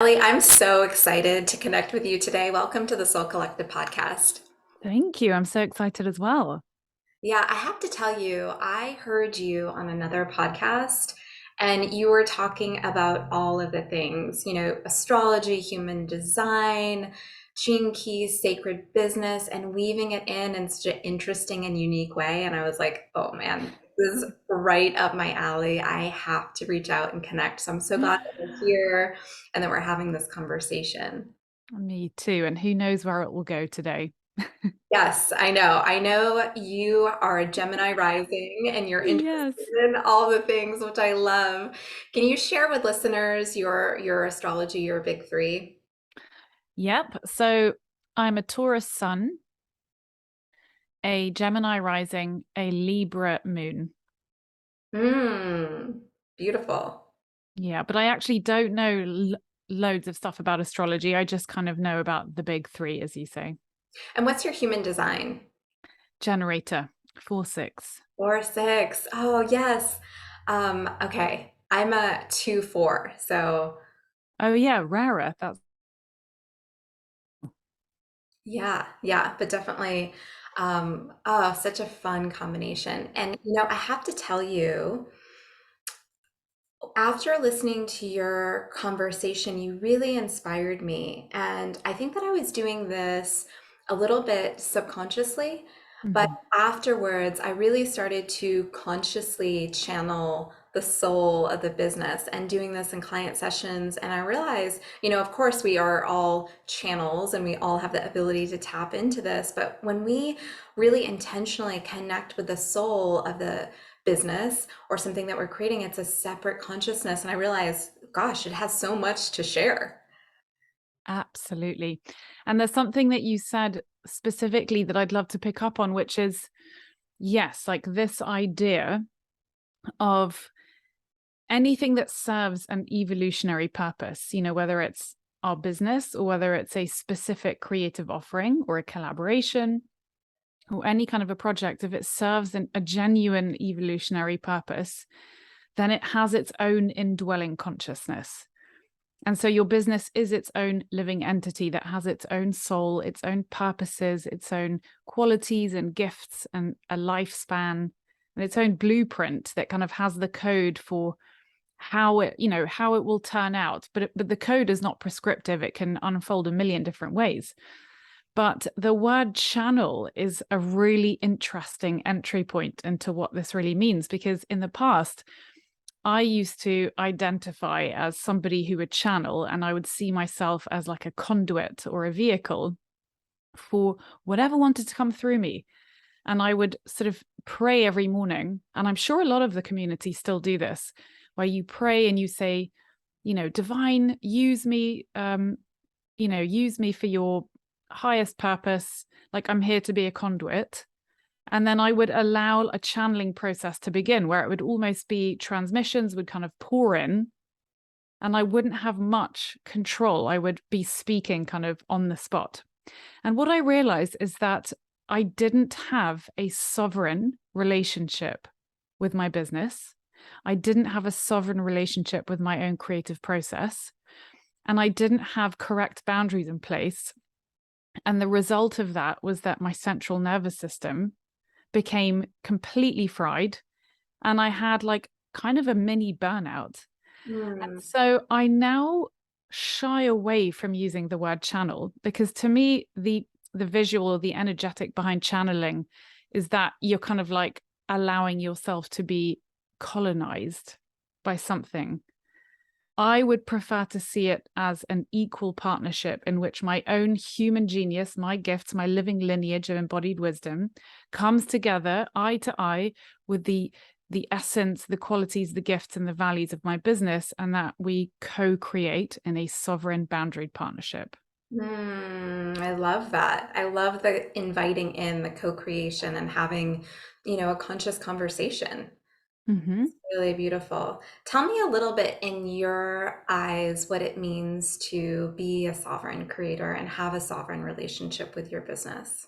Ellie, I'm so excited to connect with you today. Welcome to the Soul Collective podcast. Thank you. I'm so excited as well. Yeah, I have to tell you, I heard you on another podcast and you were talking about all of the things, astrology, human design, gene keys, sacred business, and weaving it in such an interesting and unique way. And I was like, oh man, this is right up my alley. I have to reach out and connect. So I'm so glad that we're here and that we're having this conversation. Me too. And who knows where it will go today? Yes, I know. I know you are a Gemini rising and you're interested Yes. in all the things which I love. Can you share with listeners your astrology, your big three? Yep. So I'm a Taurus sun, a Gemini rising, a Libra moon. Beautiful. Yeah, but I actually don't know loads of stuff about astrology. I just kind of know about the big three, as you say. And what's your human design? Generator, 4-6. Four, six. Oh, yes. Okay. I'm a 2, 4. So Oh yeah, rarer. That's yeah, but definitely such a fun combination. And I have to tell you, after listening to your conversation, you really inspired me. And I think that I was doing this a little bit subconsciously, but Mhm. afterwards, I really started to consciously channel the soul of the business and doing this in client sessions. And I realized, of course, we are all channels and we all have the ability to tap into this. But when we really intentionally connect with the soul of the business or something that we're creating, it's a separate consciousness. And I realized, gosh, it has so much to share. Absolutely. And there's something that you said specifically that I'd love to pick up on, which is yes, like this idea of anything that serves an evolutionary purpose, whether it's our business or whether it's a specific creative offering or a collaboration or any kind of a project, if it serves a genuine evolutionary purpose, then it has its own indwelling consciousness. And so your business is its own living entity that has its own soul, its own purposes, its own qualities and gifts and a lifespan and its own blueprint that kind of has the code for how it will turn out. But the code is not prescriptive. It can unfold a million different ways. But the word channel is a really interesting entry point into what this really means, because in the past, I used to identify as somebody who would channel, and I would see myself as like a conduit or a vehicle for whatever wanted to come through me. And I would sort of pray every morning. And I'm sure a lot of the community still do this, where you pray and you say, divine, use me for your highest purpose. Like I'm here to be a conduit. And then I would allow a channeling process to begin where it would almost be transmissions would kind of pour in and I wouldn't have much control. I would be speaking kind of on the spot. And what I realized is that I didn't have a sovereign relationship with my business. I didn't have a sovereign relationship with my own creative process. And I didn't have correct boundaries in place. And the result of that was that my central nervous system became completely fried and I had like kind of a mini burnout. And Mm. so I now shy away from using the word channel because to me the visual or the energetic behind channeling is that you're kind of like allowing yourself to be colonized by something. I would prefer to see it as an equal partnership in which my own human genius, my gifts, my living lineage of embodied wisdom comes together eye to eye with the essence, the qualities, the gifts, and the values of my business, and that we co-create in a sovereign boundaried partnership. I love that. I love the inviting in the co-creation and having, a conscious conversation. Mm-hmm. Really beautiful. Tell me a little bit in your eyes what it means to be a sovereign creator and have a sovereign relationship with your business.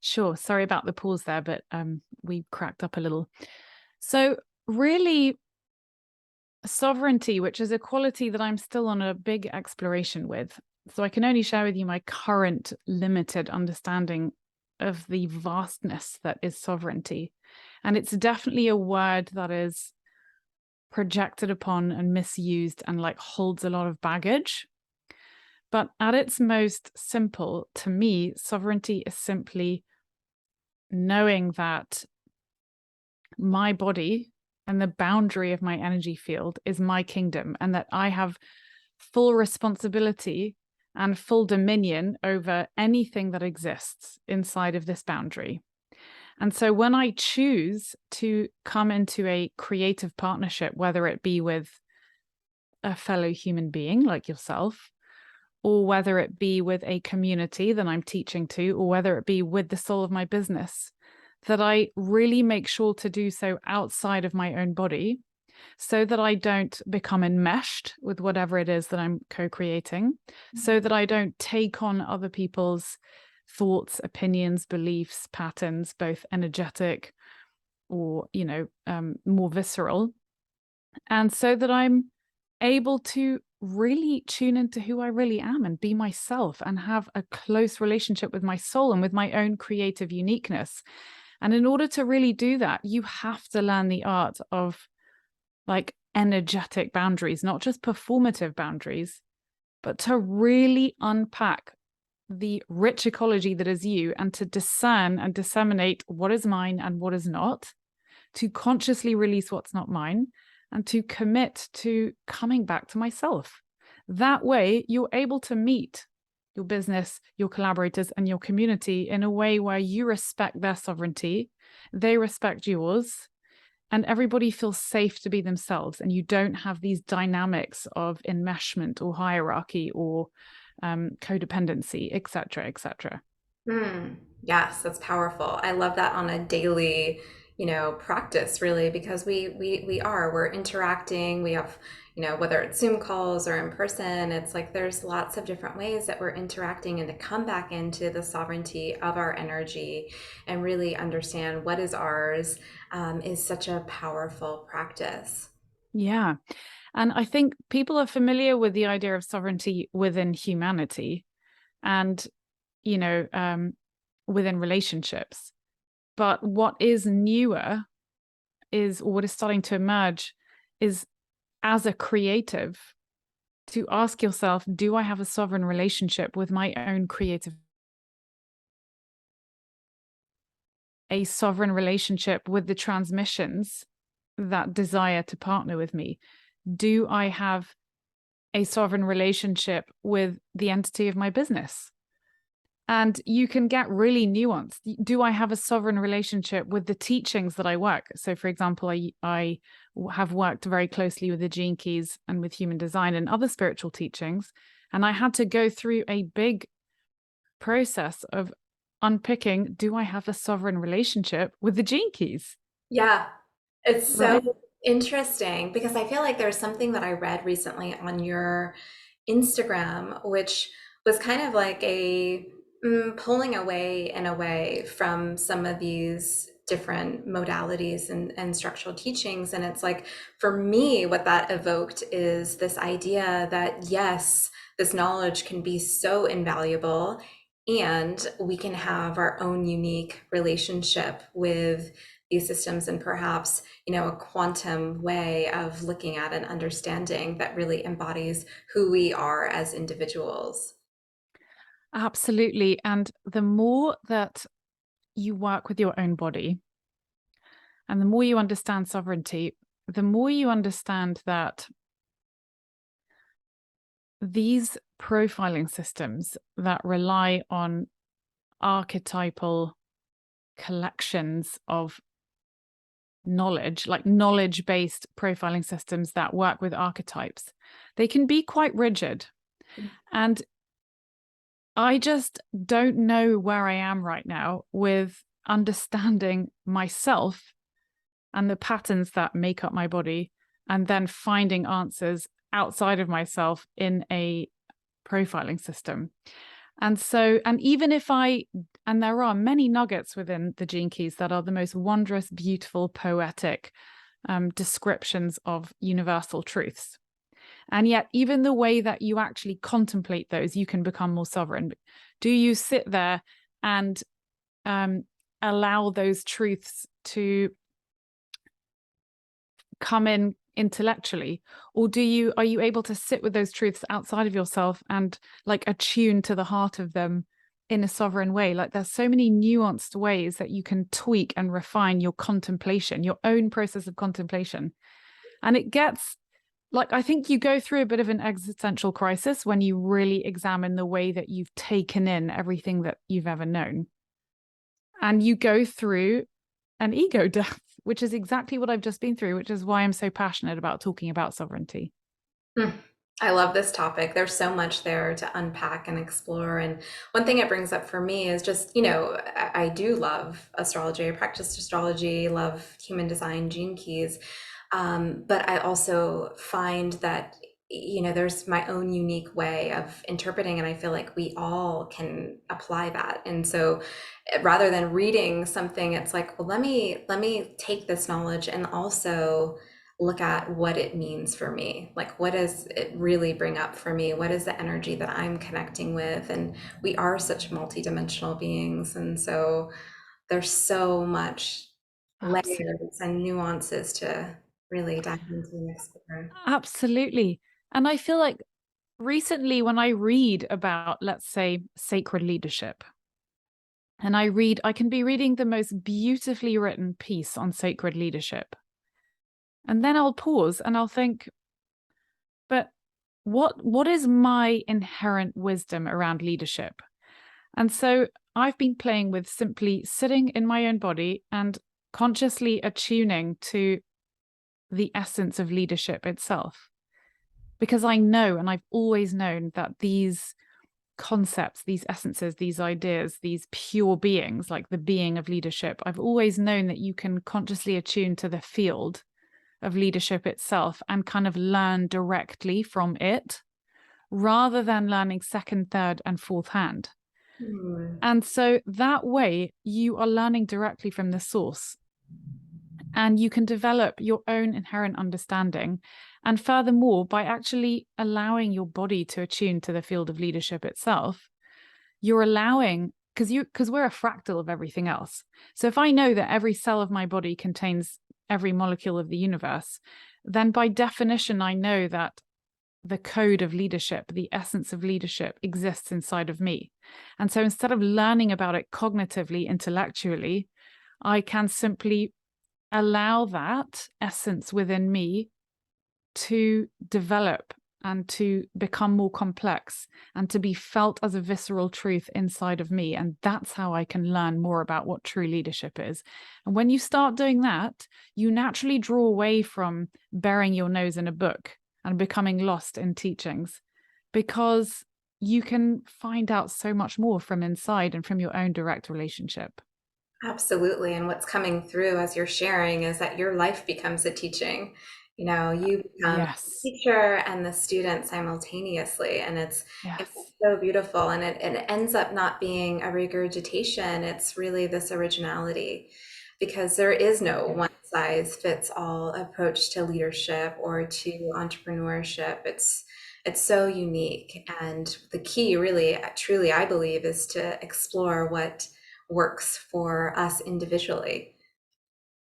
Sure. Sorry about the pause there, but, we cracked up a little. So really, sovereignty, which is a quality that I'm still on a big exploration with. So I can only share with you my current limited understanding of the vastness that is sovereignty. And it's definitely a word that is projected upon and misused and like holds a lot of baggage. But at its most simple, to me, sovereignty is simply knowing that my body and the boundary of my energy field is my kingdom, and that I have full responsibility and full dominion over anything that exists inside of this boundary. And so when I choose to come into a creative partnership, whether it be with a fellow human being like yourself, or whether it be with a community that I'm teaching to, or whether it be with the soul of my business, that I really make sure to do so outside of my own body so that I don't become enmeshed with whatever it is that I'm co-creating, so that I don't take on other people's thoughts, opinions, beliefs, patterns, both energetic or, more visceral, and so that I'm able to really tune into who I really am and be myself and have a close relationship with my soul and with my own creative uniqueness. And in order to really do that, you have to learn the art of like energetic boundaries, not just performative boundaries, but to really unpack the rich ecology that is you and to discern and disseminate what is mine and what is not, to consciously release what's not mine, and to commit to coming back to myself. That way, you're able to meet your business, your collaborators, and your community in a way where you respect their sovereignty, they respect yours, and everybody feels safe to be themselves. And you don't have these dynamics of enmeshment or hierarchy or codependency, et cetera, et cetera. Yes, that's powerful. I love that on a daily, practice really, because we're interacting. We have, whether it's Zoom calls or in person, it's like there's lots of different ways that we're interacting, and to come back into the sovereignty of our energy and really understand what is ours is such a powerful practice. Yeah. And I think people are familiar with the idea of sovereignty within humanity and, you know, um, within relationships. But what is newer is, or what is starting to emerge is, as a creative, to ask yourself, do I have a sovereign relationship with my own creative, a sovereign relationship with the transmissions that desire to partner with me? Do I have a sovereign relationship with the entity of my business? And you can get really nuanced. Do I have a sovereign relationship with the teachings that I work? So, for example, I have worked very closely with the Gene Keys and with human design and other spiritual teachings. And I had to go through a big process of unpicking, do I have a sovereign relationship with the Gene Keys? Yeah, it's so Right? interesting because I feel like there's something that I read recently on your Instagram, which was kind of like a pulling away in a way from some of these different modalities and structural teachings. And it's like, for me, what that evoked is this idea that yes, this knowledge can be so invaluable, and we can have our own unique relationship with these systems, and perhaps a quantum way of looking at and understanding that really embodies who we are as individuals. Absolutely. And the more that you work with your own body and the more you understand sovereignty, the more you understand that these profiling systems that rely on archetypal collections of knowledge, like knowledge-based profiling systems that work with archetypes, they can be quite rigid. And I just don't know where I am right now with understanding myself and the patterns that make up my body, and then finding answers outside of myself in a profiling system. And so, and even if and there are many nuggets within the Gene Keys that are the most wondrous, beautiful, poetic, descriptions of universal truths. And yet, even the way that you actually contemplate those, you can become more sovereign. Do you sit there and allow those truths to come in intellectually, or are you able to sit with those truths outside of yourself and like attune to the heart of them in a sovereign way? Like, there's so many nuanced ways that you can tweak and refine your contemplation, your own process of contemplation. And it gets like, I think you go through a bit of an existential crisis when you really examine the way that you've taken in everything that you've ever known. And you go through an ego death, which is exactly what I've just been through, which is why I'm so passionate about talking about sovereignty. Mm. I love this topic. There's so much there to unpack and explore. And one thing it brings up for me is just, I do love astrology. I practiced astrology, love human design, gene keys. But I also find that, there's my own unique way of interpreting, and I feel like we all can apply that. And so rather than reading something, it's like, well, let me take this knowledge and also look at what it means for me. Like, what does it really bring up for me? What is the energy that I'm connecting with? And we are such multidimensional beings. And so there's so much Absolutely. layers and nuances to really dive into and explore. Absolutely. And I feel like recently when I read about, let's say, sacred leadership, and I can be reading the most beautifully written piece on sacred leadership. And then I'll pause and I'll think, but what is my inherent wisdom around leadership? And so I've been playing with simply sitting in my own body and consciously attuning to the essence of leadership itself. Because I know, and I've always known, that these concepts, these essences, these ideas, these pure beings, like the being of leadership, I've always known that you can consciously attune to the field of leadership itself and kind of learn directly from it rather than learning second, third, and fourth hand. Hmm. And so that way you are learning directly from the source and you can develop your own inherent understanding. And furthermore, by actually allowing your body to attune to the field of leadership itself, you're allowing, because we're a fractal of everything else. So if I know that every cell of my body contains every molecule of the universe, then by definition, I know that the code of leadership, the essence of leadership exists inside of me. And so instead of learning about it cognitively, intellectually, I can simply allow that essence within me to develop and to become more complex and to be felt as a visceral truth inside of me. And that's how I can learn more about what true leadership is. And when you start doing that, you naturally draw away from burying your nose in a book and becoming lost in teachings, because you can find out so much more from inside and from your own direct relationship. Absolutely. And what's coming through as you're sharing is that your life becomes a teaching. You become the Yes. teacher and the student simultaneously. And it's Yes. so beautiful. And it ends up not being a regurgitation. It's really this originality, because there is no Yeah. one size fits all approach to leadership or to entrepreneurship. It's so unique. And the key really, truly, I believe, is to explore what works for us individually.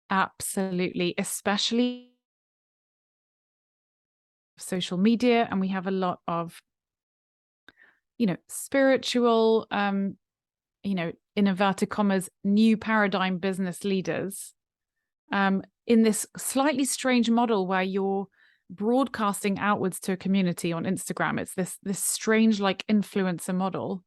Absolutely. Especially social media. And we have a lot of, spiritual, in inverted commas, new paradigm business leaders in this slightly strange model where you're broadcasting outwards to a community on Instagram. It's this strange like influencer model.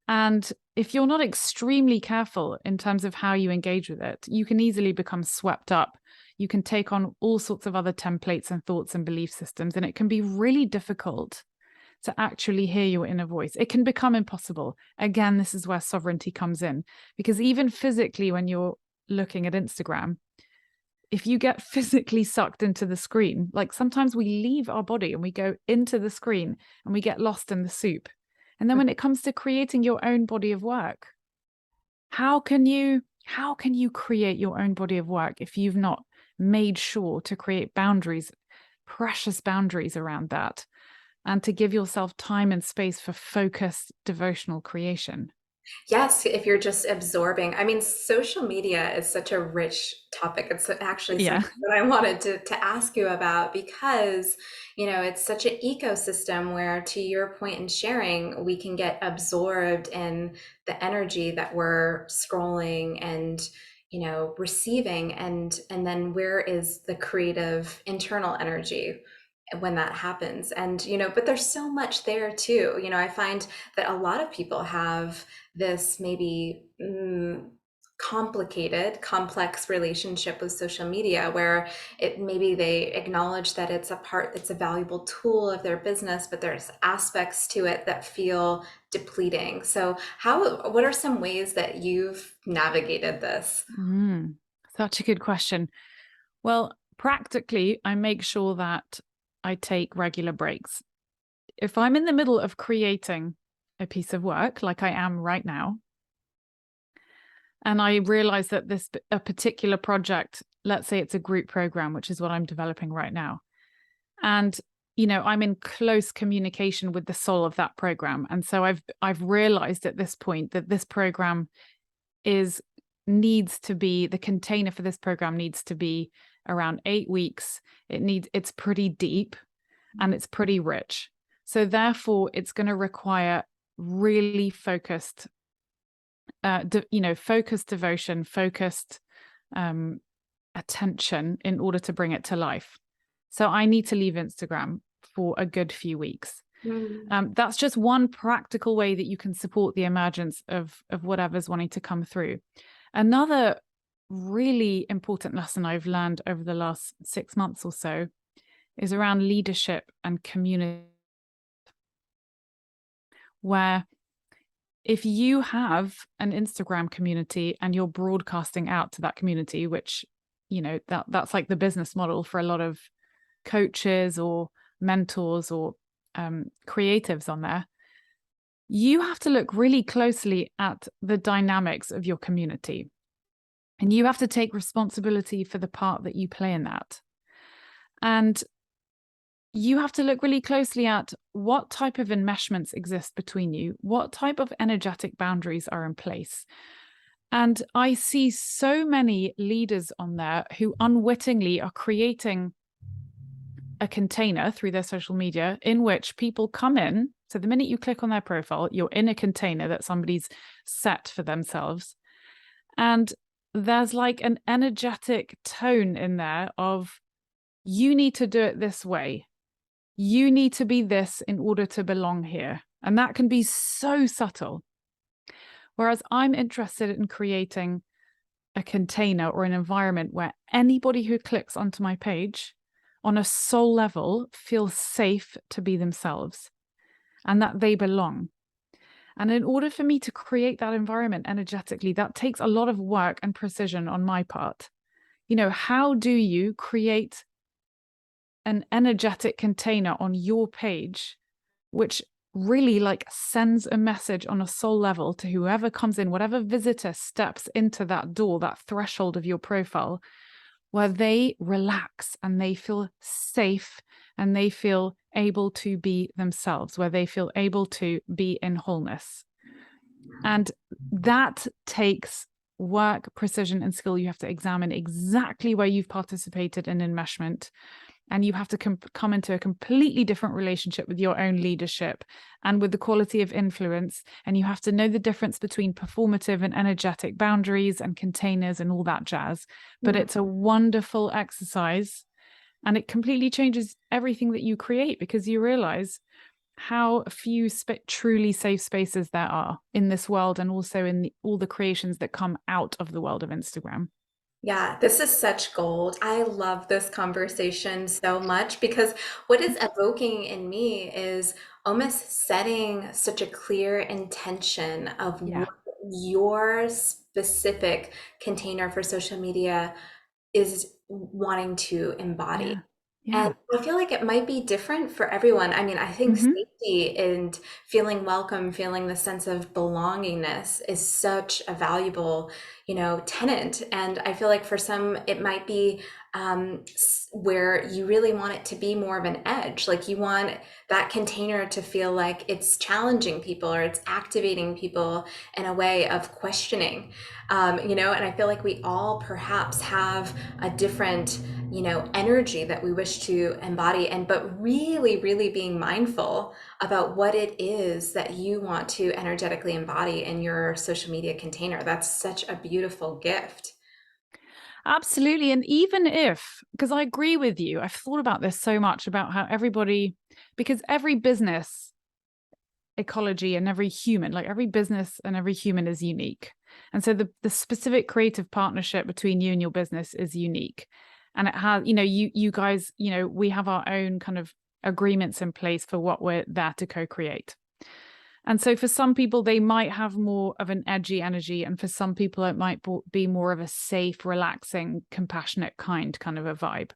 And if you're not extremely careful in terms of how you engage with it, you can easily become swept up. You can take on all sorts of other templates and thoughts and belief systems, and it can be really difficult to actually hear your inner voice. It can become impossible. Again, this is where sovereignty comes in, because even physically, when you're looking at Instagram, if you get physically sucked into the screen, like sometimes we leave our body and we go into the screen and we get lost in the soup. And then when it comes to creating your own body of work, how can you create your own body of work if you've not made sure to create boundaries, precious boundaries around that, and to give yourself time and space for focused devotional creation. Yes, if you're just absorbing. I mean, social media is such a rich topic. It's actually Yeah. something that I wanted to ask you about because, it's such an ecosystem where, to your point in sharing, we can get absorbed in the energy that we're scrolling and, receiving, and then where is the creative internal energy when that happens? And, but there's so much there too. I find that a lot of people have this maybe complicated, complex relationship with social media where it maybe they acknowledge that it's a valuable tool of their business, but there's aspects to it that feel depleting. So what are some ways that you've navigated this? Mm, such a good question. Well, practically, I make sure that I take regular breaks. If I'm in the middle of creating a piece of work, like I am right now, and I realize that a particular project, let's say it's a group program, which is what I'm developing right now, and I'm in close communication with the soul of that program, and so I've realized at this point that this program is needs to be the container for this program needs to be around 8 weeks. It's pretty deep and it's pretty rich. So therefore, it's going to require really focused devotion, focused um, attention in order to bring it to life. So I need to leave Instagram for a good few weeks. Mm. That's just one practical way that you can support the emergence of whatever's wanting to come through. Another really important lesson I've learned over the last 6 months or so is around leadership and community, where if you have an Instagram community and you're broadcasting out to that community, which, that's like the business model for a lot of coaches or mentors or creatives on there, you have to look really closely at the dynamics of your community. And you have to take responsibility for the part that you play in that. And you have to look really closely at what type of enmeshments exist between you, what type of energetic boundaries are in place. And I see so many leaders on there who unwittingly are creating a container through their social media in which people come in. So the minute you click on their profile, you're in a container that somebody's set for themselves. And there's like an energetic tone in there of, you need to do it this way. You need to be this in order to belong here. And that can be so subtle. Whereas I'm interested in creating a container or an environment where anybody who clicks onto my page on a soul level feels safe to be themselves and that they belong. And in order for me to create that environment energetically, that takes a lot of work and precision on my part. How do you create an energetic container on your page, which really like sends a message on a soul level to whoever comes in, whatever visitor steps into that door, that threshold of your profile, where they relax and they feel safe and they feel able to be themselves, where they feel able to be in wholeness. And that takes work, precision, and skill. You have to examine exactly where you've participated in enmeshment. And you have to come into a completely different relationship with your own leadership and with the quality of influence. And you have to know the difference between performative and energetic boundaries and containers and all that jazz. But it's a wonderful exercise. And it completely changes everything that you create, because you realize how few truly safe spaces there are in this world, and also in all the creations that come out of the world of Instagram. Yeah, this is such gold. I love this conversation so much because what is evoking in me is almost setting such a clear intention of Yeah. what your specific container for social media is wanting to embody. Yeah. And Yeah. I feel like it might be different for everyone. I mean, I think Mm-hmm. safety and feeling welcome, feeling the sense of belongingness is such a valuable, tenant. And I feel like for some, it might be where you really want it to be more of an edge. Like you want that container to feel like it's challenging people or it's activating people in a way of questioning, and I feel like we all perhaps have a different, energy that we wish to embody, but really, really being mindful about what it is that you want to energetically embody in your social media container. That's such a beautiful gift. Absolutely. And even if, because I agree with you, I've thought about this so much about how everybody, because every business ecology and every human, like every business and every human is unique. And so the specific creative partnership between you and your business is unique. And it has, you guys, we have our own kind of agreements in place for what we're there to co-create. And so for some people, they might have more of an edgy energy. And for some people, it might be more of a safe, relaxing, compassionate, kind of a vibe.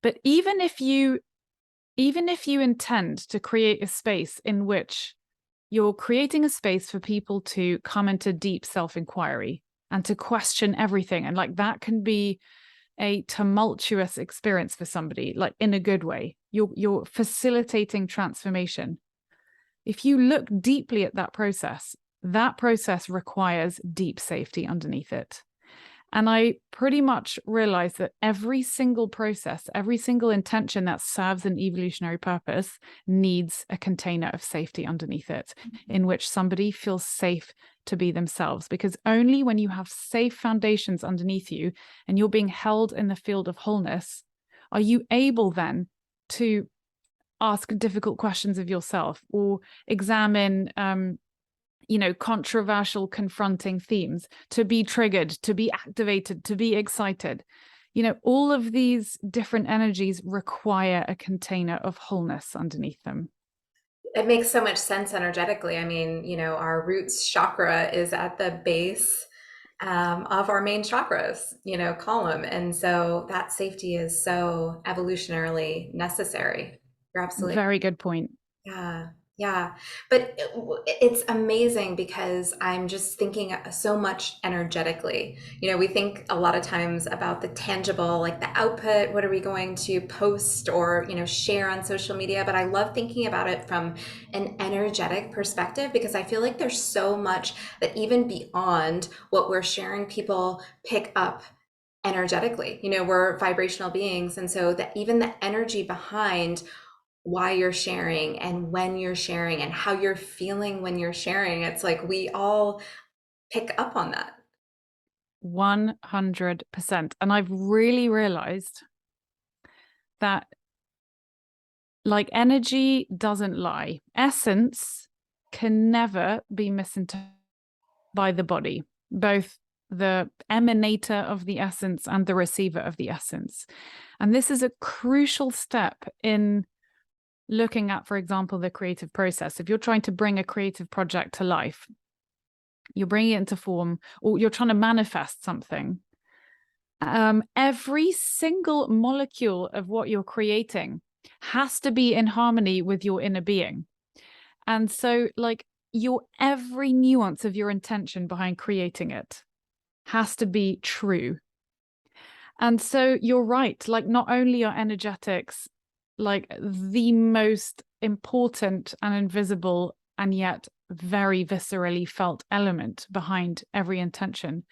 But even if you intend to create a space in which you're creating a space for people to come into deep self-inquiry and to question everything, and like that can be a tumultuous experience for somebody, like in a good way. You're facilitating transformation. If you look deeply at that process requires deep safety underneath it. And I pretty much realized that every single process, every single intention that serves an evolutionary purpose needs a container of safety underneath it, in which somebody feels safe to be themselves. Because only when you have safe foundations underneath you and you're being held in the field of wholeness, are you able then to ask difficult questions of yourself or examine controversial, confronting themes, to be triggered, to be activated, to be excited. All of these different energies require a container of wholeness underneath them. It makes so much sense energetically. I mean, our roots chakra is at the base of our main chakras, column. And so that safety is so evolutionarily necessary. You're absolutely, Very good point. yeah, yeah. But it's amazing because I'm just thinking so much energetically. We think a lot of times about the tangible, like the output, what are we going to post or, share on social media? But I love thinking about it from an energetic perspective because I feel like there's so much that even beyond what we're sharing, people pick up energetically. We're vibrational beings. And so that even the energy behind why you're sharing and when you're sharing and how you're feeling when you're sharing, it's like we all pick up on that. 100%. And I've really realized that like energy doesn't lie. Essence can never be misinterpreted by the body, both the emanator of the essence and the receiver of the essence. And this is a crucial step in looking at, for example, the creative process. If you're trying to bring a creative project to life, you're bringing it into form, or you're trying to manifest something, every single molecule of what you're creating has to be in harmony with your inner being. And so, like, every nuance of your intention behind creating it has to be true. And so you're right, like, not only are energetics like the most important and invisible and yet very viscerally felt element behind every intention,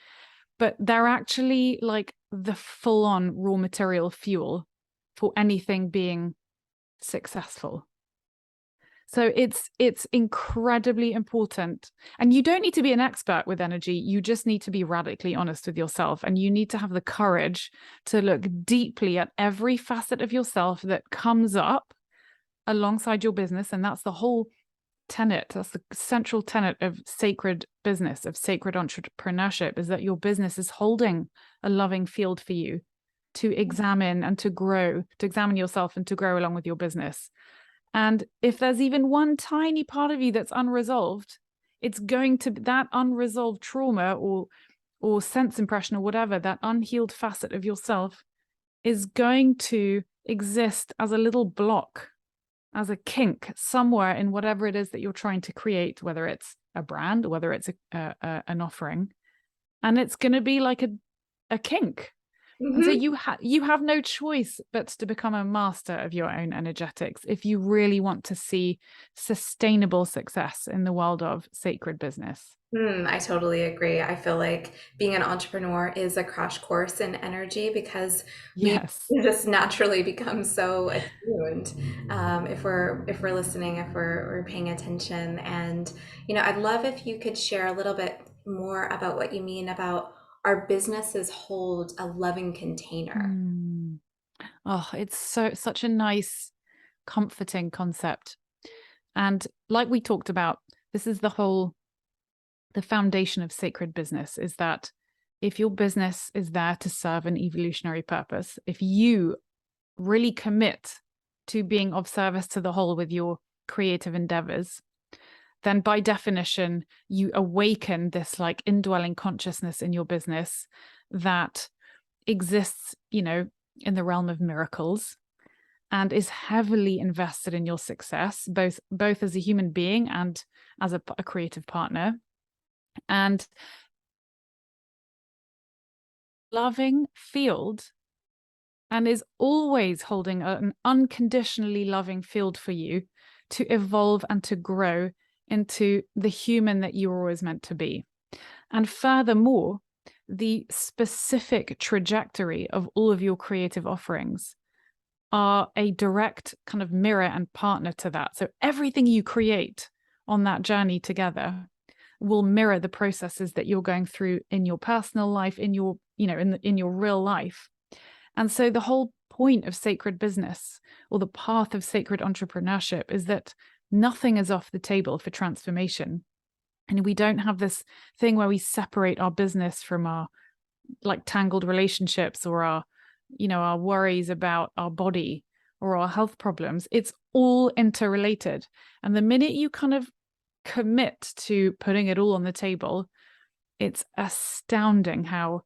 but they're actually like the full-on raw material fuel for anything being successful. So it's incredibly important. And you don't need to be an expert with energy. You just need to be radically honest with yourself. And you need to have the courage to look deeply at every facet of yourself that comes up alongside your business. And that's the whole tenet. That's the central tenet of sacred business, of sacred entrepreneurship, is that your business is holding a loving field for you to examine and to grow, to examine yourself and to grow along with your business. And if there's even one tiny part of you that's unresolved, it's going to, that unresolved trauma or sense impression or whatever, that unhealed facet of yourself is going to exist as a little block, as a kink somewhere in whatever it is that you're trying to create, whether it's a brand, whether it's an offering. And it's going to be like a kink. And so Mhm. you have no choice but to become a master of your own energetics if you really want to see sustainable success in the world of sacred business. I totally agree. I feel like being an entrepreneur is a crash course in energy because we Yes. just naturally become so attuned if we're listening, if we're paying attention. And I'd love if you could share a little bit more about what you mean about our businesses hold a loving container. Mm. Oh, it's such a nice, comforting concept. And like we talked about, this is the foundation of sacred business is that if your business is there to serve an evolutionary purpose, if you really commit to being of service to the whole with your creative endeavors, then by definition, you awaken this like indwelling consciousness in your business that exists, in the realm of miracles and is heavily invested in your success, both as a human being and as a creative partner. And loving field and is always holding an unconditionally loving field for you to evolve and to grow into the human that you were always meant to be. And furthermore, the specific trajectory of all of your creative offerings are a direct kind of mirror and partner to that. So everything you create on that journey together will mirror the processes that you're going through in your personal life, in your, in your real life. And so the whole point of sacred business or the path of sacred entrepreneurship is that nothing is off the table for transformation. And we don't have this thing where we separate our business from our like tangled relationships or our worries about our body or our health problems. It's all interrelated. And the minute you kind of commit to putting it all on the table, it's astounding how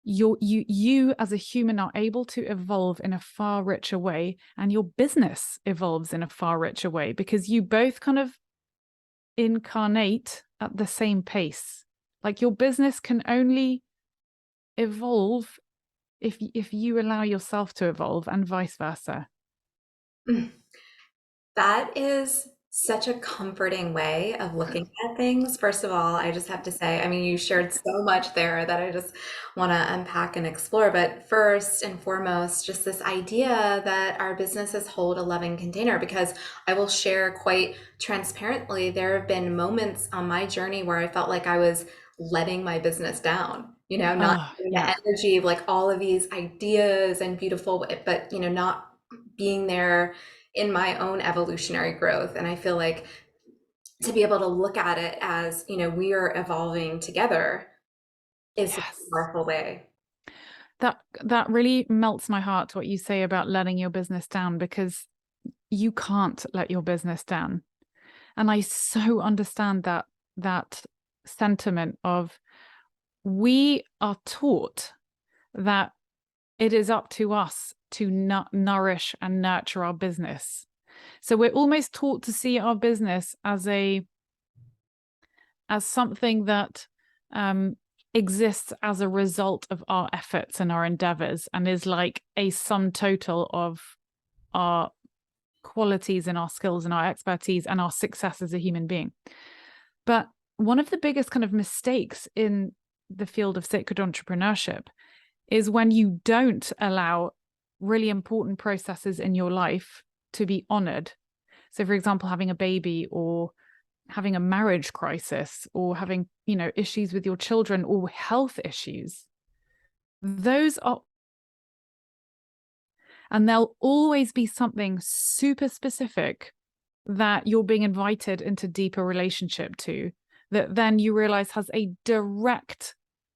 you as a human are able to evolve in a far richer way, and your business evolves in a far richer way because you both kind of incarnate at the same pace. Like your business can only evolve if you allow yourself to evolve, and vice versa. Mm. That is such a comforting way of looking at things. First of all, I just have to say, I mean, you shared so much there that I just want to unpack and explore. But first and foremost, just this idea that our businesses hold a loving container, because I will share quite transparently, there have been moments on my journey where I felt like I was letting my business down, not Oh having the yeah. energy of like all of these ideas and beautiful, but, not being there in my own evolutionary growth. And I feel like to be able to look at it as, we are evolving together is such a Yes. powerful way. That really melts my heart what you say about letting your business down, because you can't let your business down. And I so understand that sentiment of we are taught that it is up to us to nourish and nurture our business. So we're almost taught to see our business as something that exists as a result of our efforts and our endeavors and is like a sum total of our qualities and our skills and our expertise and our success as a human being. But one of the biggest kind of mistakes in the field of sacred entrepreneurship is when you don't allow really important processes in your life to be honored. So, for example, having a baby or having a marriage crisis or having, issues with your children or health issues. Those are, and there'll always be something super specific that you're being invited into deeper relationship to, that then you realize has a direct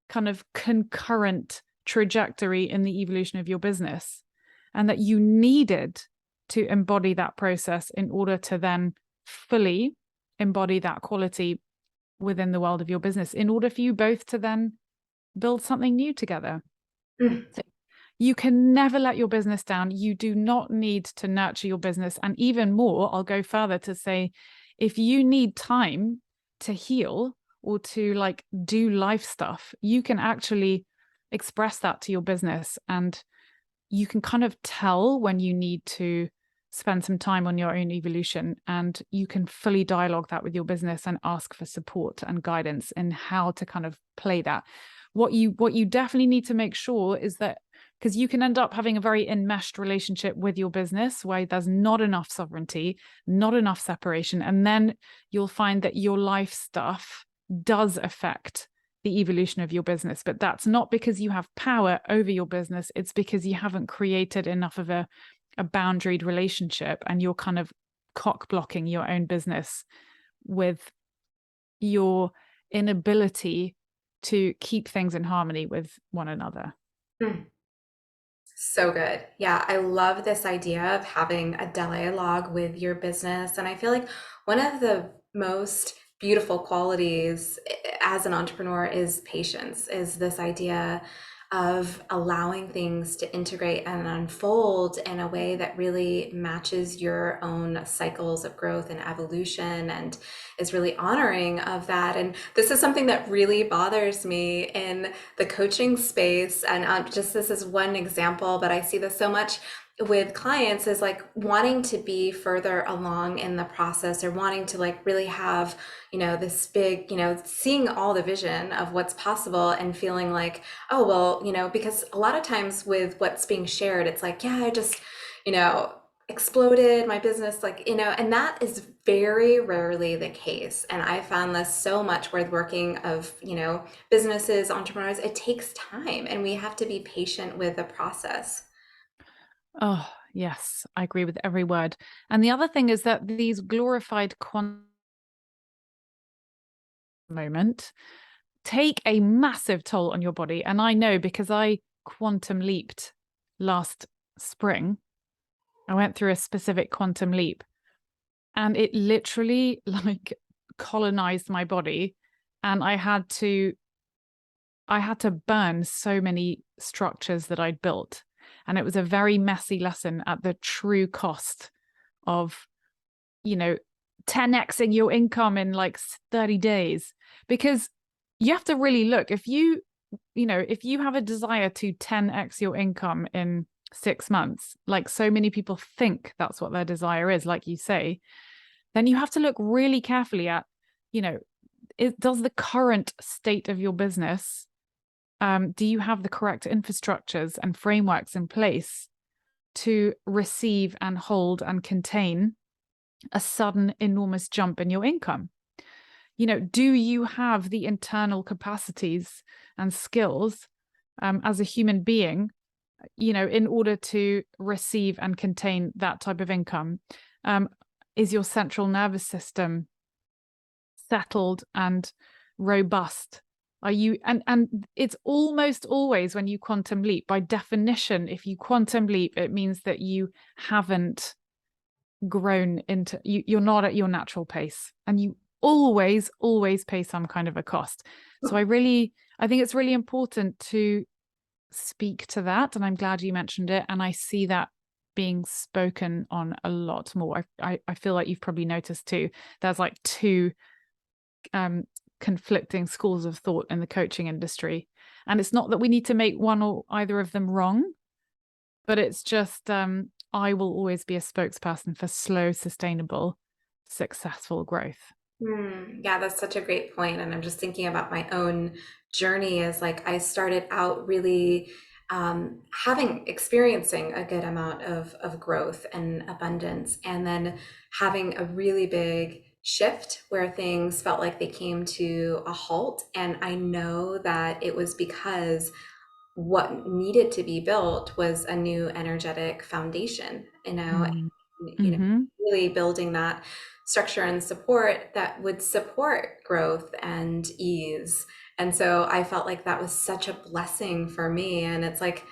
kind of concurrent trajectory in the evolution of your business, and that you needed to embody that process in order to then fully embody that quality within the world of your business, in order for you both to then build something new together. Mm. So you can never let your business down. You do not need to nurture your business. And even more, I'll go further to say, if you need time to heal or to like do life stuff, you can actually express that to your business, and you can kind of tell when you need to spend some time on your own evolution, and you can fully dialogue that with your business and ask for support and guidance in how to kind of play that. What you definitely need to make sure is that, because you can end up having a very enmeshed relationship with your business where there's not enough sovereignty, not enough separation, and then you'll find that your life stuff does affect the evolution of your business. But that's not because you have power over your business, it's because you haven't created enough of a boundaried relationship, and you're kind of cock blocking your own business with your inability to keep things in harmony with one another. Mm. So good. Yeah, I love this idea of having a dialogue with your business. And I feel like one of the most beautiful qualities as an entrepreneur is patience, is this idea of allowing things to integrate and unfold in a way that really matches your own cycles of growth and evolution, and is really honoring of that. And this is something that really bothers me in the coaching space. And just this is one example, but I see this so much with clients, is like wanting to be further along in the process, or wanting to like really have, this big, seeing all the vision of what's possible, and feeling like, oh, well, because a lot of times with what's being shared, it's like, yeah, I just, exploded my business, like, and that is very rarely the case. And I found this so much with working of, businesses, entrepreneurs, it takes time, and we have to be patient with the process. Oh, yes, I agree with every word. And the other thing is that these glorified quantum moment take a massive toll on your body. And I know, because I quantum leaped last spring. I went through a specific quantum leap, and it literally like colonized my body. And I had to burn so many structures that I'd built. And it was a very messy lesson at the true cost of, 10xing your income in like 30 days. Because you have to really look, if you have a desire to 10x your income in 6 months, like so many people think that's what their desire is, like you say, then you have to look really carefully at, does the current state of your business, do you have the correct infrastructures and frameworks in place to receive and hold and contain a sudden enormous jump in your income? Do you have the internal capacities and skills as a human being, in order to receive and contain that type of income? Is your central nervous system settled and robust? Are you, and it's almost always, when you quantum leap, by definition, if you quantum leap, it means that you haven't grown into, you're not at your natural pace, and you always pay some kind of a cost. So I think it's really important to speak to that, and I'm glad you mentioned it, and I see that being spoken on a lot more. I feel like you've probably noticed too, there's like two conflicting schools of thought in the coaching industry, and it's not that we need to make one or either of them wrong, but it's just I will always be a spokesperson for slow, sustainable, successful growth. Yeah, that's such a great point. And I'm just thinking about my own journey, as like I started out really experiencing a good amount of growth and abundance, and then having a really big shift where things felt like they came to a halt. And I know that it was because what needed to be built was a new energetic foundation, Mm. you know, Mm-hmm. really building that structure and support that would support growth and ease. And so I felt like that was such a blessing for me. And it's like,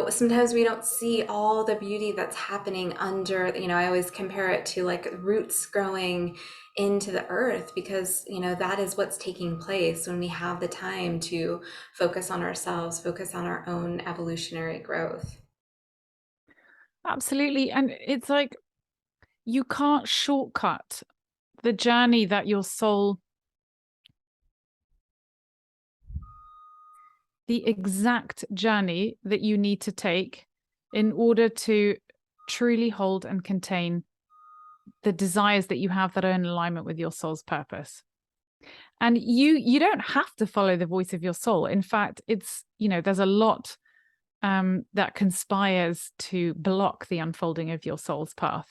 sometimes we don't see all the beauty that's happening under, I always compare it to like roots growing into the earth, because, that is what's taking place when we have the time to focus on ourselves, focus on our own evolutionary growth. Absolutely. And it's like, you can't shortcut the journey that your soul, the exact journey that you need to take in order to truly hold and contain the desires that you have that are in alignment with your soul's purpose. And you don't have to follow the voice of your soul. In fact, it's, there's a lot that conspires to block the unfolding of your soul's path.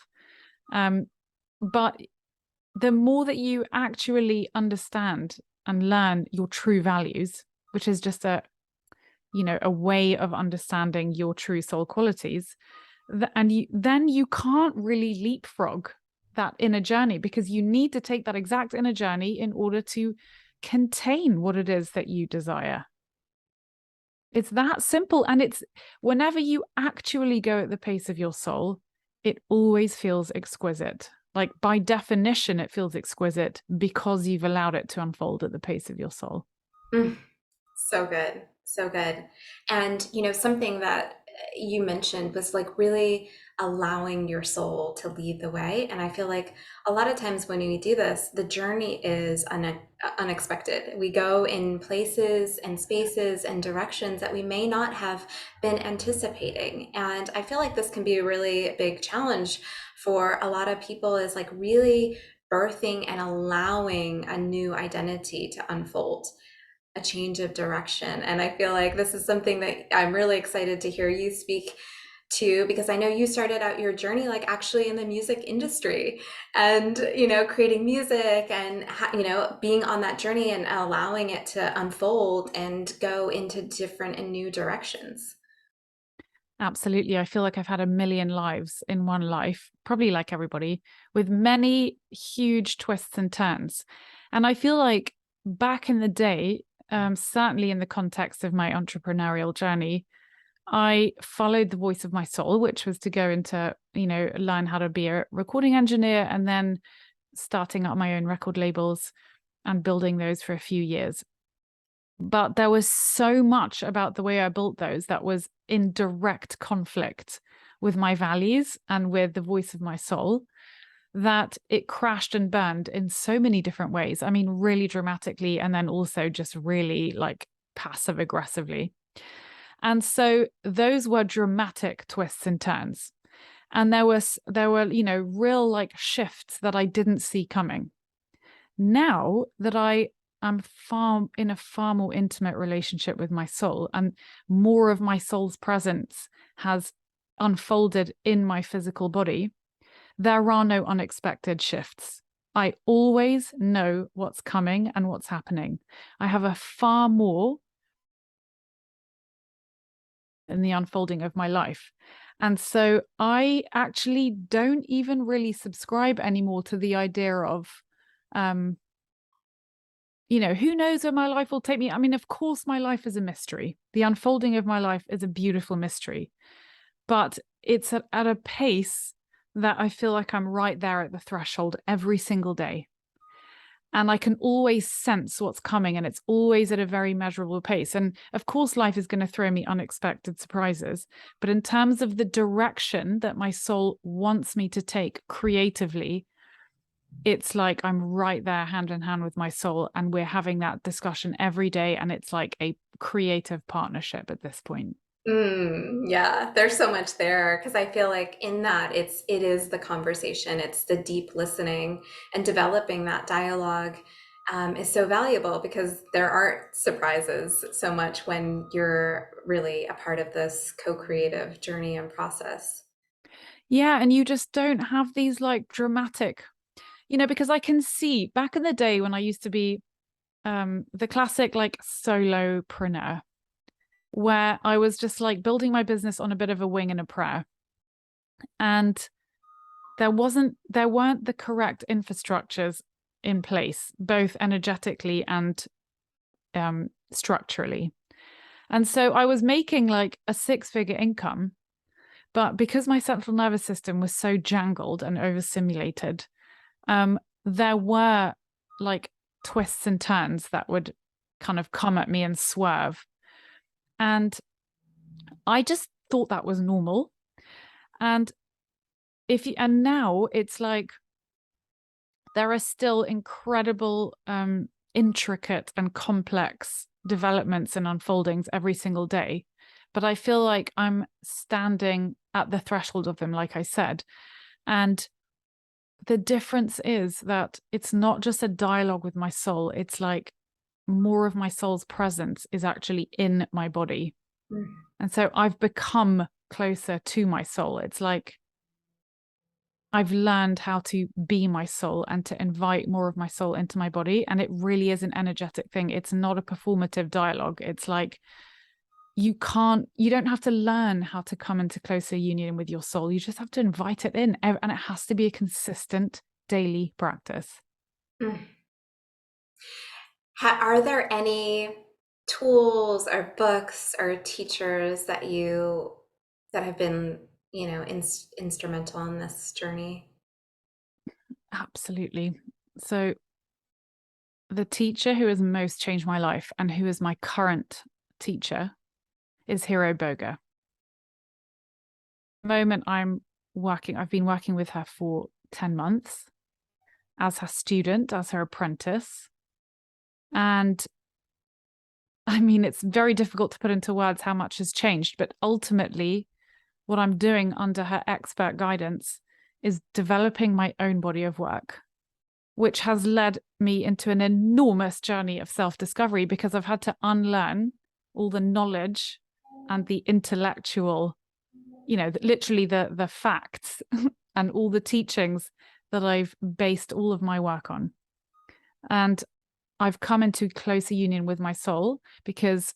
But the more that you actually understand and learn your true values, which is just a way of understanding your true soul qualities, then you can't really leapfrog that inner journey, because you need to take that exact inner journey in order to contain what it is that you desire. It's that simple. And it's whenever you actually go at the pace of your soul, it always feels exquisite. Like by definition, it feels exquisite because you've allowed it to unfold at the pace of your soul. Mm. So good. So good. And, something that you mentioned was like really allowing your soul to lead the way. And I feel like a lot of times when we do this, the journey is unexpected. We go in places and spaces and directions that we may not have been anticipating. And I feel like this can be a really big challenge for a lot of people, is like really birthing and allowing a new identity to unfold, a change of direction. And I feel like this is something that I'm really excited to hear you speak to, because I know you started out your journey like actually in the music industry, and creating music and being on that journey and allowing it to unfold and go into different and new directions. Absolutely. I feel like I've had a million lives in one life, probably like everybody, with many huge twists and turns. And I feel like back in the day, certainly in the context of my entrepreneurial journey, I followed the voice of my soul, which was to go into, learn how to be a recording engineer, and then starting up my own record labels and building those for a few years. But there was so much about the way I built those that was in direct conflict with my values and with the voice of my soul, that it crashed and burned in so many different ways. I mean, really dramatically, and then also just really like passive aggressively. And so those were dramatic twists and turns. And there were, real like shifts that I didn't see coming. Now that I am in a far more intimate relationship with my soul, and more of my soul's presence has unfolded in my physical body, there are no unexpected shifts. I always know what's coming and what's happening. I have a far more in the unfolding of my life. And so I actually don't even really subscribe anymore to the idea of, who knows where my life will take me. I mean, of course, my life is a mystery. The unfolding of my life is a beautiful mystery, but it's at a pace that I feel like I'm right there at the threshold every single day. And I can always sense what's coming, and it's always at a very measurable pace. And of course, life is going to throw me unexpected surprises. But in terms of the direction that my soul wants me to take creatively, it's like I'm right there hand in hand with my soul, and we're having that discussion every day. And it's like a creative partnership at this point. Yeah, there's so much there, because I feel like in that it is the conversation, it's the deep listening, and developing that dialogue is so valuable, because there aren't surprises so much when you're really a part of this co-creative journey and process. Yeah. And you just don't have these like dramatic, because I can see back in the day when I used to be the classic like solopreneur, where I was just like building my business on a bit of a wing and a prayer. And there weren't the correct infrastructures in place, both energetically and structurally. And so I was making like a 6-figure income, but because my central nervous system was so jangled and overstimulated, there were like twists and turns that would kind of come at me and swerve. And I just thought that was normal. And now it's like there are still incredible, intricate and complex developments and unfoldings every single day, but I feel like I'm standing at the threshold of them, like I said. And the difference is that it's not just a dialogue with my soul. It's like more of my soul's presence is actually in my body. Mm. And so I've become closer to my soul. It's like I've learned how to be my soul and to invite more of my soul into my body. And it really is an energetic thing. It's not a performative dialogue. It's like you don't have to learn how to come into closer union with your soul. You just have to invite it in. And it has to be a consistent daily practice. Mm. Are there any tools or books or teachers that have been, instrumental in this journey? Absolutely. So the teacher who has most changed my life and who is my current teacher is Hiro Boga. The moment I've been working with her for 10 months as her student, as her apprentice. And I mean, it's very difficult to put into words how much has changed, but ultimately, what I'm doing under her expert guidance is developing my own body of work, which has led me into an enormous journey of self-discovery because I've had to unlearn all the knowledge and the intellectual, literally the facts and all the teachings that I've based all of my work on. And I've come into closer union with my soul because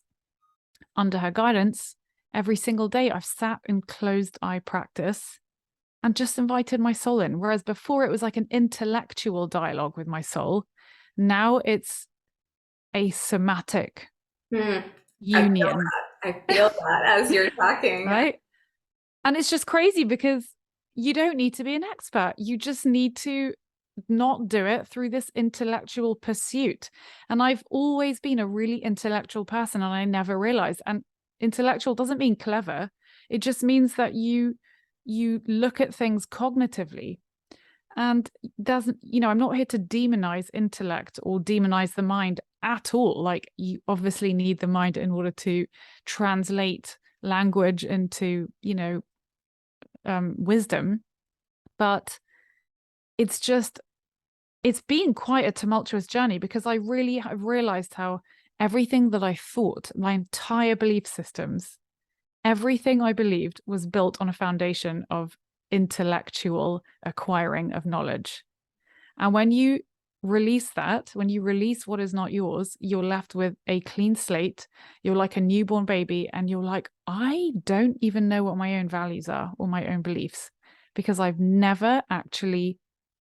under her guidance, every single day I've sat in closed eye practice and just invited my soul in. Whereas before it was like an intellectual dialogue with my soul. Now it's a somatic Mm. I feel union, that. I feel that as you're talking. right? And it's just crazy because you don't need to be an expert. You just need to not do it through this intellectual pursuit. And I've always been a really intellectual person and I never realized. And intellectual doesn't mean clever. It just means that you look at things cognitively. And doesn't, I'm not here to demonize intellect or demonize the mind at all. Like you obviously need the mind in order to translate language into, wisdom. But it's been quite a tumultuous journey because I really have realized how everything that I thought, my entire belief systems, everything I believed was built on a foundation of intellectual acquiring of knowledge. And when you release that, when you release what is not yours, you're left with a clean slate. You're like a newborn baby, and you're like, I don't even know what my own values are or my own beliefs because I've never actually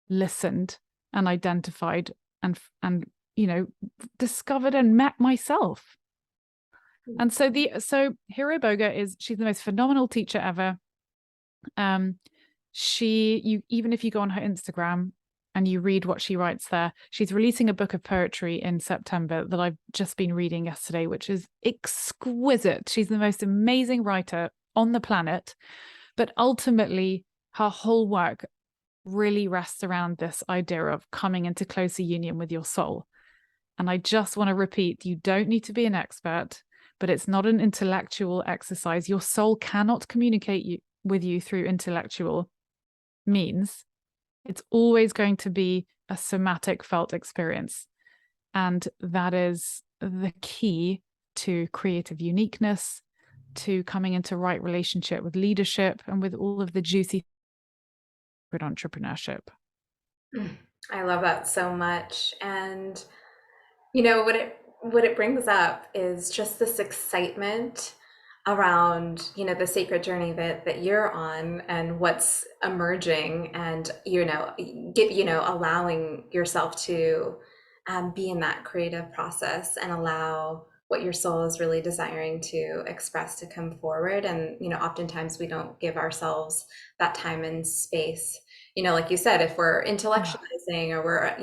listened and identified and discovered and met myself. And so Hiro Boga she's the most phenomenal teacher ever. Even if you go on her Instagram and you read what she writes there, she's releasing a book of poetry in September that I've just been reading yesterday, which is exquisite. She's the most amazing writer on the planet, but ultimately her whole work really rests around this idea of coming into closer union with your soul. And I just want to repeat, you don't need to be an expert, but it's not an intellectual exercise. Your soul cannot communicate with you through intellectual means. It's always going to be a somatic felt experience. And that is the key to creative uniqueness, to coming into right relationship with leadership and with all of the juicy entrepreneurship. I love that so much. And what it brings up is just this excitement around, the sacred journey that you're on and what's emerging and, allowing yourself to be in that creative process and allow what your soul is really desiring to express to come forward. And, oftentimes we don't give ourselves that time and space. Like you said, if we're intellectualizing or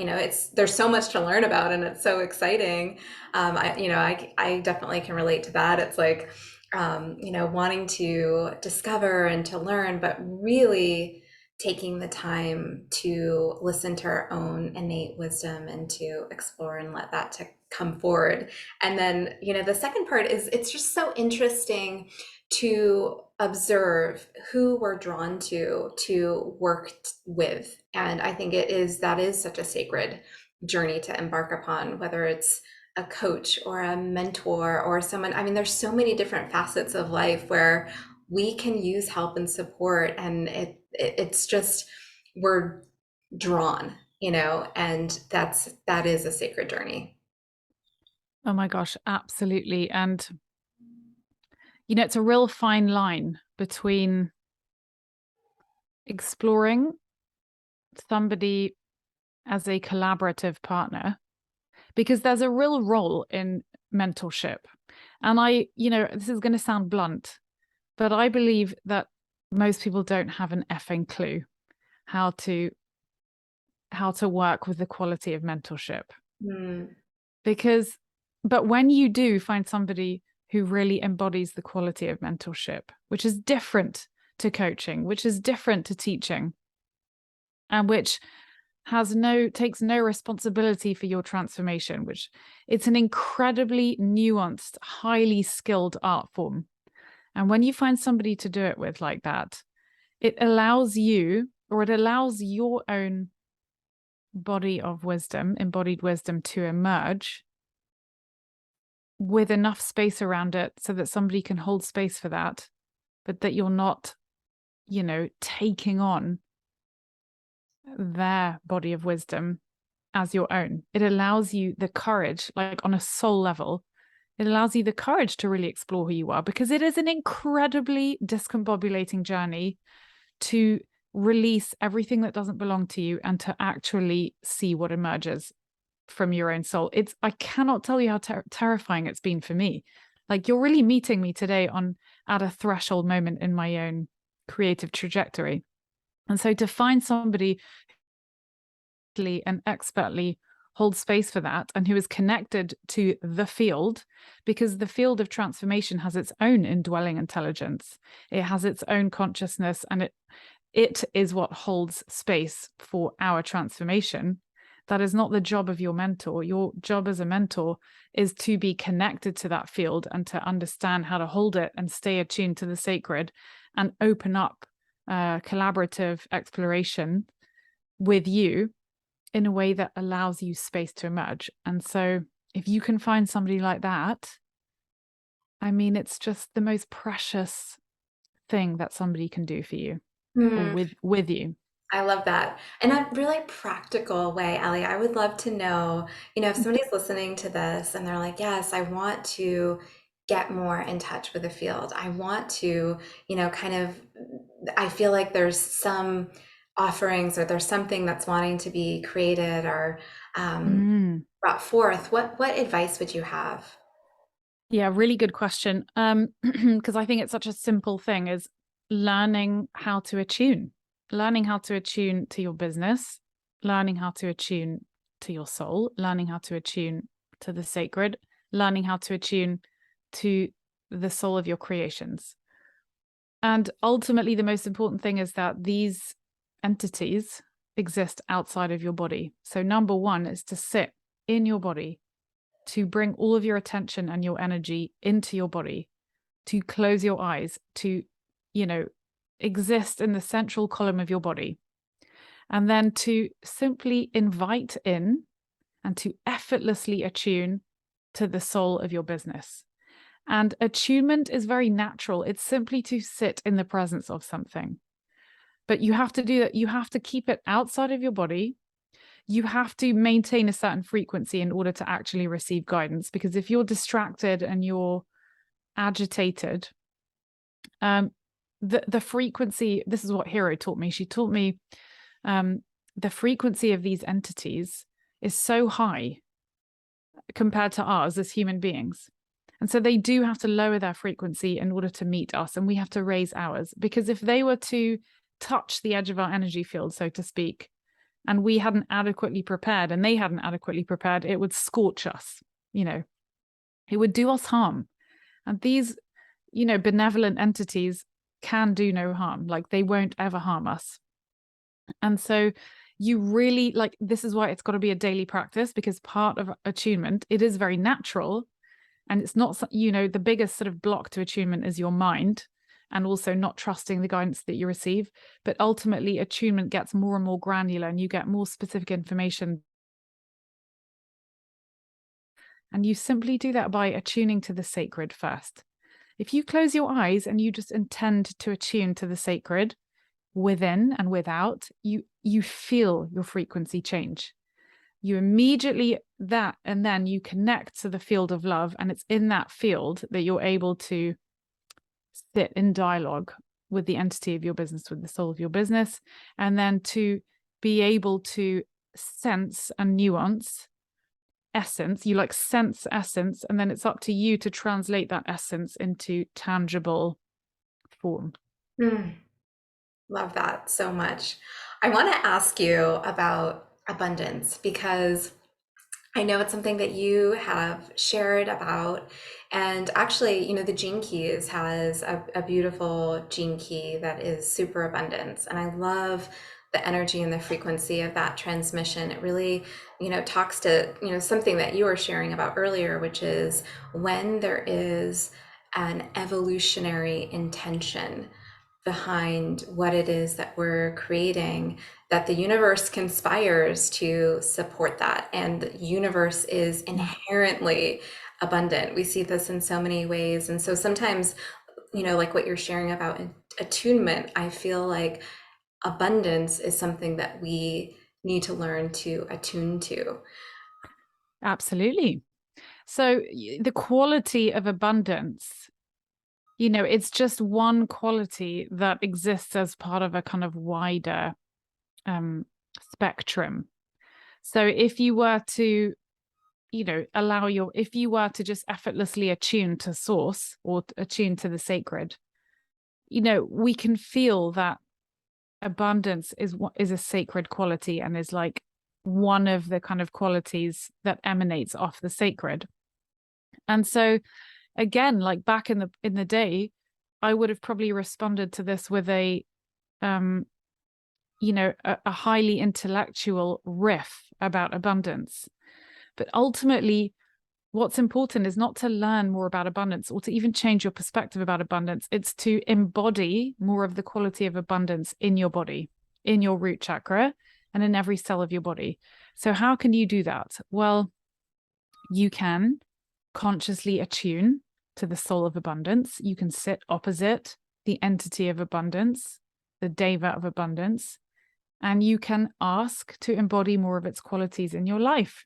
there's so much to learn about and it's so exciting. I definitely can relate to that. It's like, wanting to discover and to learn, but really taking the time to listen to our own innate wisdom and to explore and let that come forward. And then, the second part is it's just so interesting to observe who we're drawn to work with. And I think that is such a sacred journey to embark upon, whether it's a coach or a mentor or someone. I mean, there's so many different facets of life where we can use help and support, and it's just we're drawn, and that is a sacred journey. Oh my gosh, absolutely. And, it's a real fine line between exploring somebody as a collaborative partner, because there's a real role in mentorship. And this is going to sound blunt, but I believe that most people don't have an effing clue how to work with the quality of mentorship. Mm. But when you do find somebody who really embodies the quality of mentorship, which is different to coaching, which is different to teaching, and which takes no responsibility for your transformation, which it's an incredibly nuanced, highly skilled art form. And when you find somebody to do it with like that, it allows your own body of wisdom, embodied wisdom, to emerge with enough space around it so that somebody can hold space for that, but that you're not, taking on their body of wisdom as your own. It allows you the courage, like on a soul level, it allows you the courage to really explore who you are, because it is an incredibly discombobulating journey to release everything that doesn't belong to you and to actually see what emerges from your own soul. I cannot tell you how terrifying it's been for me. Like, you're really meeting me today at a threshold moment in my own creative trajectory. And so to find somebody and expertly hold space for that, and who is connected to the field, because the field of transformation has its own indwelling intelligence, it has its own consciousness, and it is what holds space for our transformation. That is not the job of your mentor. Your job as a mentor is to be connected to that field and to understand how to hold it and stay attuned to the sacred and open up collaborative exploration with you in a way that allows you space to emerge. And so if you can find somebody like that, I mean, it's just the most precious thing that somebody can do for you, or Hmm. with you. I love that. In a really practical way, Ellie, I would love to know, if somebody's listening to this and they're like, yes, I want to get more in touch with the field. I want to, kind of, I feel like there's some offerings or there's something that's wanting to be created or Mm. brought forth. What advice would you have? Yeah, really good question. Because I think it's such a simple thing, is learning how to attune, to your business, learning how to attune to your soul, learning how to attune to the sacred, learning how to attune to the soul of your creations. And ultimately, the most important thing is that these entities exist outside of your body. So number one is to sit in your body, to bring all of your attention and your energy into your body, to close your eyes, to, exist in the central column of your body. And then to simply invite in and to effortlessly attune to the soul of your business. And attunement is very natural. It's simply to sit in the presence of something. But you have to do that. You have to keep it outside of your body. You have to maintain a certain frequency in order to actually receive guidance. Because if you're distracted and you're agitated, the frequency, this is what Hero taught me. She taught me the frequency of these entities is so high compared to ours as human beings. And so they do have to lower their frequency in order to meet us, and we have to raise ours. Because if they were to touch the edge of our energy field, so to speak, and we hadn't adequately prepared and they hadn't adequately prepared, it would scorch us, it would do us harm. And these, benevolent entities can do no harm, like they won't ever harm us. And so you really like, this is why it's got to be a daily practice, because part of attunement, it is very natural. And it's not, the biggest sort of block to attunement is your mind, and also not trusting the guidance that you receive. But ultimately, attunement gets more and more granular, and you get more specific information. And you simply do that by attuning to the sacred first. If you close your eyes and you just intend to attune to the sacred within and without, you feel your frequency change. You immediately that, and then you connect to the field of love, and it's in that field that you're able to sit in dialogue with the entity of your business, with the soul of your business, and then to be able to sense and nuance essence. You like sense essence, and then it's up to you to translate that essence into tangible form. Mm, love that so much. I want to ask you about abundance because I know it's something that you have shared about. And actually, the Gene Keys has a beautiful gene key that is super abundance. And I love the energy and the frequency of that transmission. It really, talks to, something that you were sharing about earlier, which is when there is an evolutionary intention behind what it is that we're creating, that the universe conspires to support that. And the universe is inherently abundant. We see this in so many ways. And so sometimes, like what you're sharing about attunement, I feel like abundance is something that we need to learn to attune to. Absolutely. So the quality of abundance, it's just one quality that exists as part of a kind of wider spectrum. So if you were to, if you were to just effortlessly attune to source or attune to the sacred, we can feel that abundance is a sacred quality, and is like one of the kind of qualities that emanates off the sacred. And so again, like back in the day, I would have probably responded to this with a highly intellectual riff about abundance. But ultimately, what's important is not to learn more about abundance or to even change your perspective about abundance. It's to embody more of the quality of abundance in your body, in your root chakra, and in every cell of your body. So how can you do that? Well, you can consciously attune to the soul of abundance. You can sit opposite the entity of abundance, the deva of abundance, and you can ask to embody more of its qualities in your life.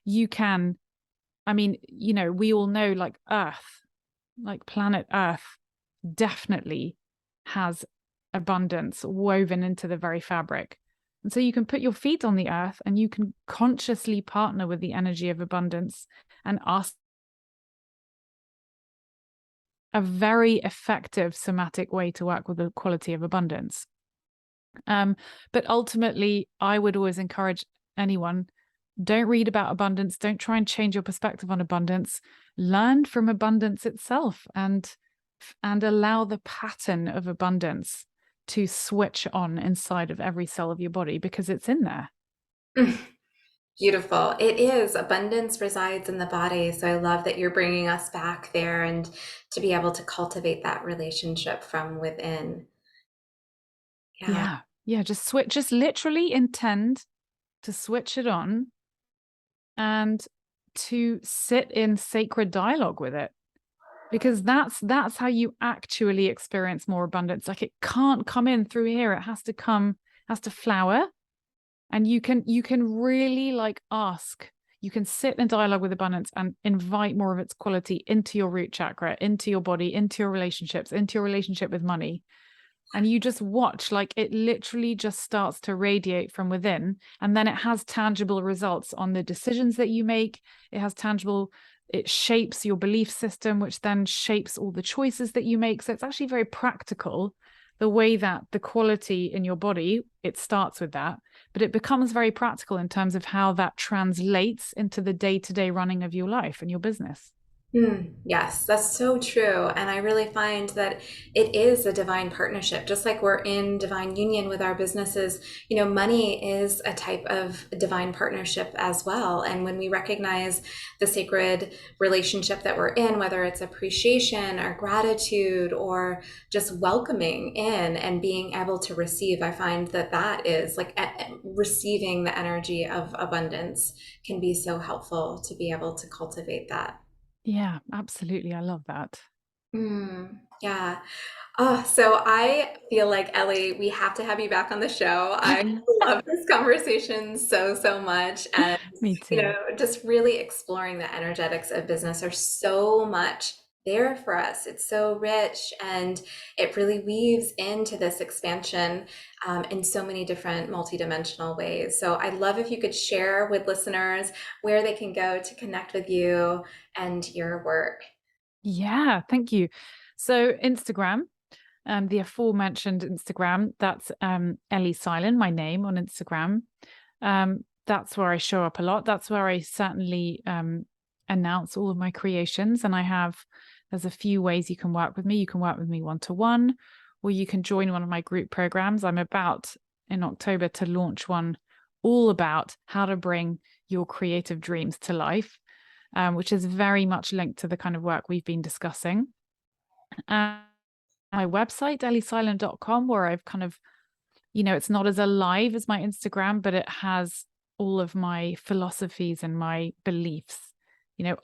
You can, we all know, like Earth, like planet Earth definitely has abundance woven into the very fabric. And so you can put your feet on the earth and you can consciously partner with the energy of abundance and ask a very effective somatic way to work with the quality of abundance. But ultimately, I would always encourage anyone, don't read about abundance. Don't try and change your perspective on abundance. Learn from abundance itself and allow the pattern of abundance to switch on inside of every cell of your body, because it's in there. Beautiful. It is. Abundance resides in the body. So I love that you're bringing us back there and to be able to cultivate that relationship from within. Yeah. Yeah. Just literally intend to switch it on and to sit in sacred dialogue with it, because that's how you actually experience more abundance. Like, it can't come in through here. It has to flower. And you can really like ask, you can sit in dialogue with abundance and invite more of its quality into your root chakra, into your body, into your relationships, into your relationship with money. And you just watch, like, it literally just starts to radiate from within. And then it has tangible results on the decisions that you make. It shapes your belief system, which then shapes all the choices that you make. So it's actually very practical, the way that the quality in your body, it starts with that, but it becomes very practical in terms of how that translates into the day-to-day running of your life and your business. Yes, that's so true. And I really find that it is a divine partnership. Just like we're in divine union with our businesses, money is a type of divine partnership as well. And when we recognize the sacred relationship that we're in, whether it's appreciation or gratitude or just welcoming in and being able to receive, I find that that is like receiving the energy of abundance can be so helpful to be able to cultivate that. Yeah, absolutely. I love that. Yeah. Oh, so I feel like, Ellie, we have to have you back on the show. I love this conversation so, so much. And, Me too. just really exploring the energetics of business are so much there for us. It's so rich and it really weaves into this expansion in so many different multidimensional ways. So I'd love if you could share with listeners where they can go to connect with you and your work. Yeah, thank you. So Instagram, the aforementioned Instagram, that's Ellie Seilern, my name on Instagram. That's where I show up a lot. That's where I certainly announce all of my creations. And there's a few ways you can work with me. You can work with me one-to-one, or you can join one of my group programs. I'm about in October to launch one all about how to bring your creative dreams to life, which is very much linked to the kind of work we've been discussing. And my website, ellieseilern.com, where I've kind of, it's not as alive as my Instagram, but it has all of my philosophies and my beliefs,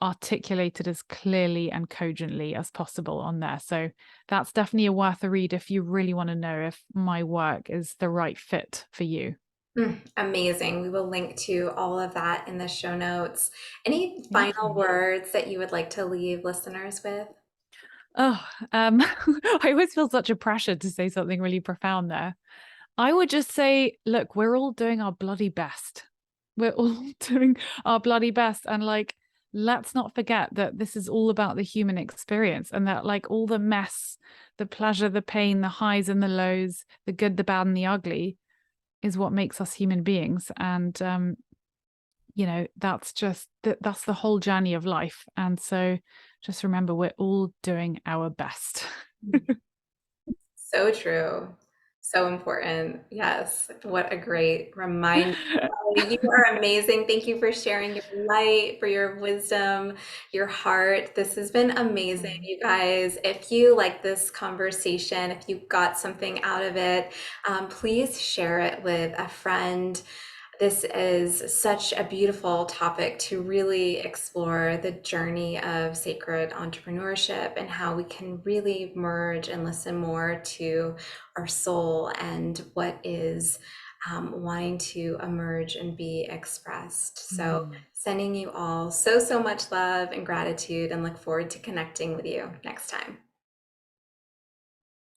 articulated as clearly and cogently as possible on there. So that's definitely worth a read if you really want to know if my work is the right fit for you. Amazing. We will link to all of that in the show notes. Any final Beautiful. words that you would like to leave listeners with? Oh, I always feel such a pressure to say something really profound there. I would just say, look, we're all doing our bloody best. We're all doing our bloody best. And like, let's not forget that this is all about the human experience and that, like, all the mess, the pleasure, the pain, the highs and the lows, the good, the bad, and the ugly is what makes us human beings. And, that's the whole journey of life. And so just remember, we're all doing our best. So true. So important. Yes. What a great reminder. You are amazing. Thank you for sharing your light, for your wisdom, your heart. This has been amazing, Mm. you guys. If you like this conversation, if you got something out of it, please share it with a friend. This is such a beautiful topic to really explore the journey of sacred entrepreneurship and how we can really merge and listen more to our soul and what is wanting to emerge and be expressed. So, Mm. sending you all so, so much love and gratitude and look forward to connecting with you next time.